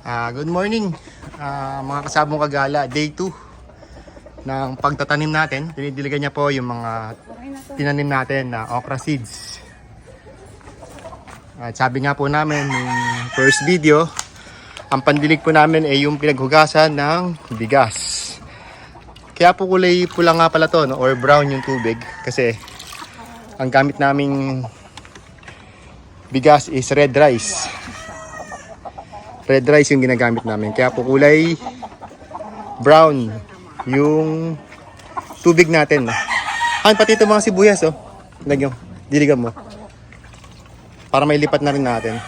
Good morning mga kasabong kagala. Day 2 ng pagtatanim natin. Dinidiligan niya po yung mga tinanim natin na okra seeds. At sabi nga po namin yung first video, ang pandilig po namin ay yung pinaghugasan ng bigas. Kaya po kulay pula nga pala to, no? Or brown yung tubig. Kasi ang gamit naming bigas is red rice. Red rice yung ginagamit namin. Kaya po kulay brown yung tubig natin. Pati ito mga sibuyas, oh. Lagyan, diligan mo. Para may lipat na rin natin.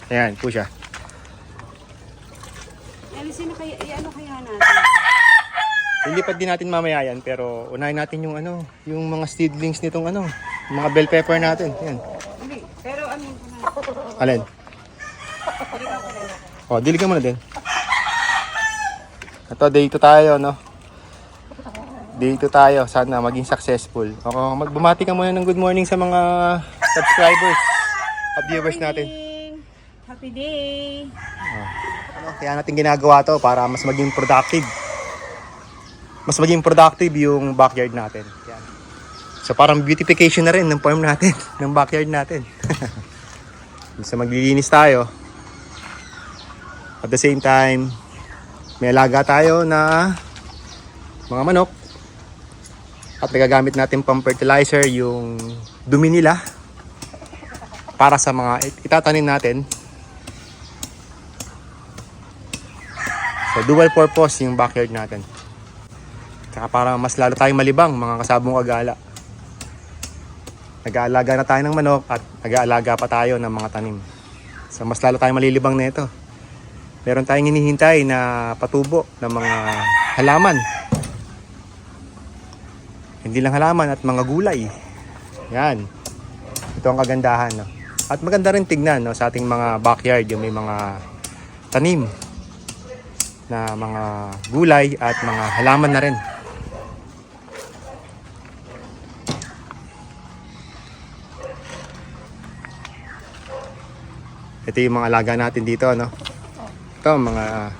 Ayan, po siya. Alisin na kaya, ano kaya natin? Ilipat din natin mamaya yan, pero unahin natin yung yung mga seedlings nitong mga bell pepper natin. Yan. Hindi, pero ano ko na. Alin? Oh, diligan mo na din. Ito, day 2 tayo, no? Day 2 tayo. Sana maging successful. Magbumati ka muna ng good morning sa mga subscribers at viewers natin. Happy day! Kaya natin ginagawa to para mas maging productive. Mas maging productive yung backyard natin. Yan. So parang beautification na rin ng farm natin, ng backyard natin. So maglilinis tayo. At the same time, may alaga tayo na mga manok. At nagagamit natin pang fertilizer yung dumi nila para sa mga itatanim natin. So dual purpose yung backyard natin. Tsaka para mas lalo tayong malibang mga kasabong kagala. Nag-aalaga na tayo ng manok at nag-aalaga pa tayo ng mga tanim. So mas lalo tayong malilibang nito. Meron tayong hinihintay na patubo ng mga halaman. Hindi lang halaman at mga gulay. Yan. Ito ang kagandahan. No? At maganda rin tignan, no, sa ating mga backyard yung may mga tanim na mga gulay at mga halaman na rin. Ito yung mga alaga natin dito, no? Ito, mga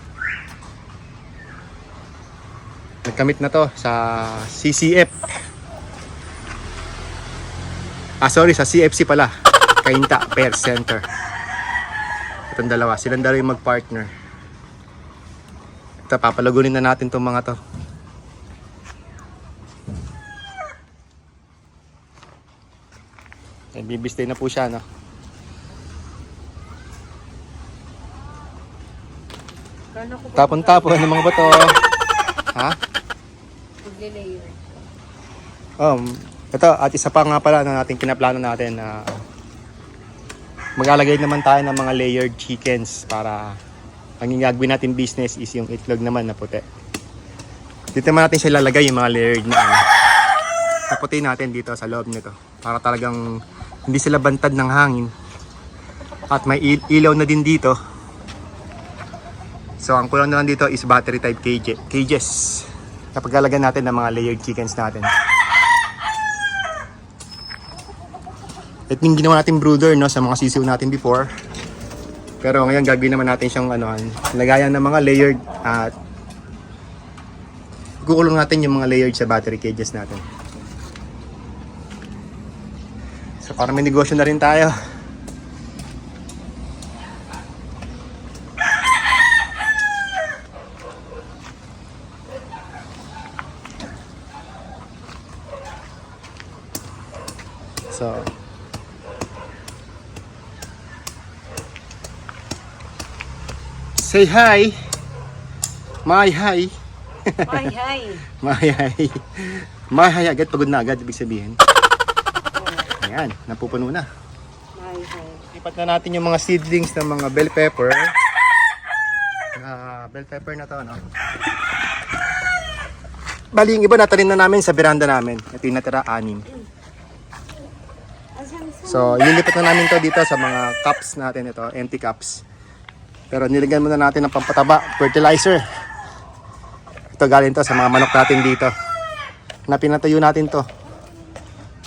nagkamit na to sa CCF. Sa CFC pala. Kainta Fair Center. Itong dalawa. Silang dalawa yung mag-partner. Ito, papalagunin na natin itong mga to. Bibistay na po siya, no? Tapon-tapon ng mga bato. Ha? Magle-layer. Ito, at isa pa nga pala na natin kinaplano natin na maglalagay naman tayo ng mga layered chickens para ang gagawin natin business is yung itlog naman na puti. Dito naman natin siya lalagay yung mga layered na puti natin dito sa loob nito para talagang hindi sila bantad ng hangin at may ilaw na din dito. So ang kulang na lang dito is battery type cages kapag lalagyan natin ng mga layered chickens natin. Ito yung ginawa natin brooder, no, sa mga sisiw natin before. Pero ngayon gagawin naman natin siyang lagayan ng mga layered at kukulong natin yung mga layered sa battery cages natin. So para may negosyo na rin tayo. So say hi. My hi. My hi. My hi. My hi agad, pagod na agad ibig sabihin. Ayan, napupuno na. My hi. Lipat na natin yung mga seedlings ng mga bell pepper. Bell pepper na to, no? Bali, yung iba natanim na namin sa veranda namin. Ito yung natira 6. So, ililipat na namin to dito sa mga cups natin ito, empty cups. Pero nilagyan muna natin ng pampataba, fertilizer. Ito galing to sa mga manok natin dito. Na pinatayo natin to.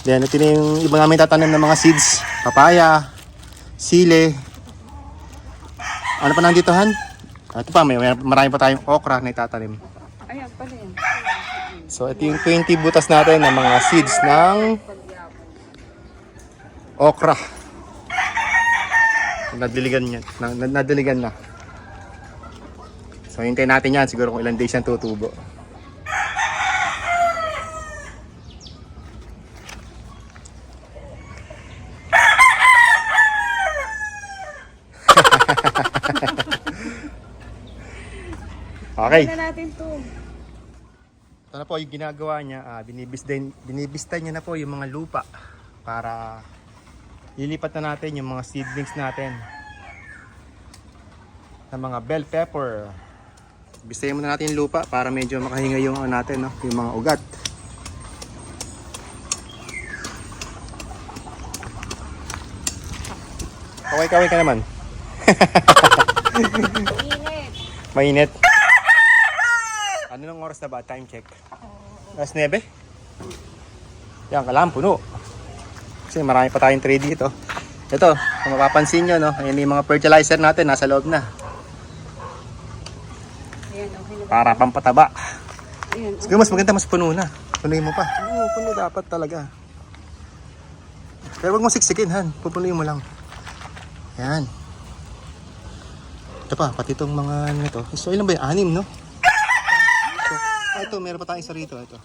Then ito na yung iba namin tatanim ng mga seeds. Papaya, sile, Ano pa nandito, Han? Ito pa, marami pa tayong okra na itatanim. Ayan pala yan. So, ito yung 20 butas natin ng mga seeds ng okra. Nadiligan yan. Nadiligan na. So, hintayin natin yan. Siguro kung ilang days yan tutubo. Okay. Tignan natin to. Ito na po yung ginagawa niya. Binibista niya na po yung mga lupa para lilipat na natin yung mga seedlings natin ng mga bell pepper. Bistayin muna natin yung lupa para medyo makahinga yung natin, no? Yung mga ugat. Kaway-kaway ka naman. Init. Mainit. Ano nang oras na ba? Time check. Alas 9? Yan, kailangan puno. Kasi marami pa tayong tray dito. Ito, kung mapapansin nyo, no? Ayan yung mga fertilizer natin, nasa loob na. Ayan, okay na. Para pampataba. Ayan. Siguro mas maganda, mas puno na. Punuin mo pa. Oo, puno dapat talaga. Pero huwag mo siksikin, Han. Pupunuin mo lang. Yan. Ito pa, pati itong mga ano ito. So, ilan ba yun? 6, no? So, ito, meron pa tayong isa rito. Ito.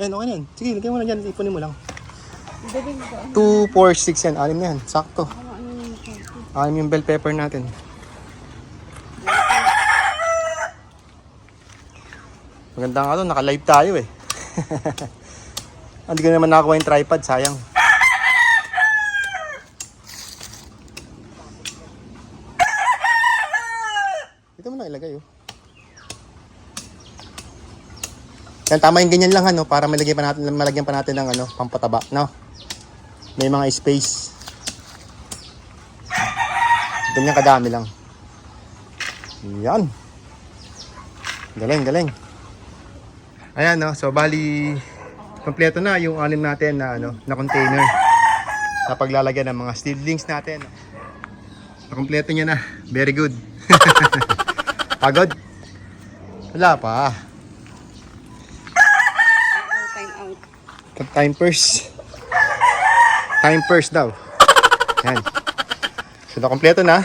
Yan, okay na yan. Sige, lagyan mo na dyan. Ipunin mo lang. Galing ko. 2, 4, 6 yan. 6 na yan. Sakto. Ano yung 6 yung bell pepper natin. Maganda nga ito. Naka-live tayo eh. Hindi ko naman nakakuha yung tripod. Sayang. Dito mo na ilagay oh. Yan, tama yung ganyan lang ano, para malagyan pa natin ng ano, pampataba, no? May mga space. Ganyan kadami lang. Yan. Galing, galing. Ayan no, so bali kompleto na yung anim natin na ano, na container na paglalagyan ng mga seedlings natin. Nakompleto niya na. Very good. Pagod? Wala pa. time out? Time first. Time first daw. Yan. So nakompleto na.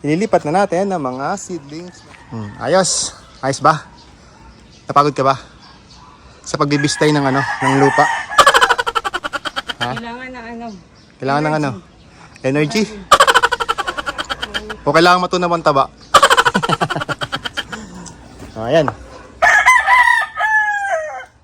Inilipat na natin ng mga seedlings. Ayos. Ayos ba? Napagod ka ba? Sa pagbibistay ng ano, ng lupa. Ha? Kailangan na ano? Kailangan ng ano? Energy? O kailangan matunaw ang taba? Ayan.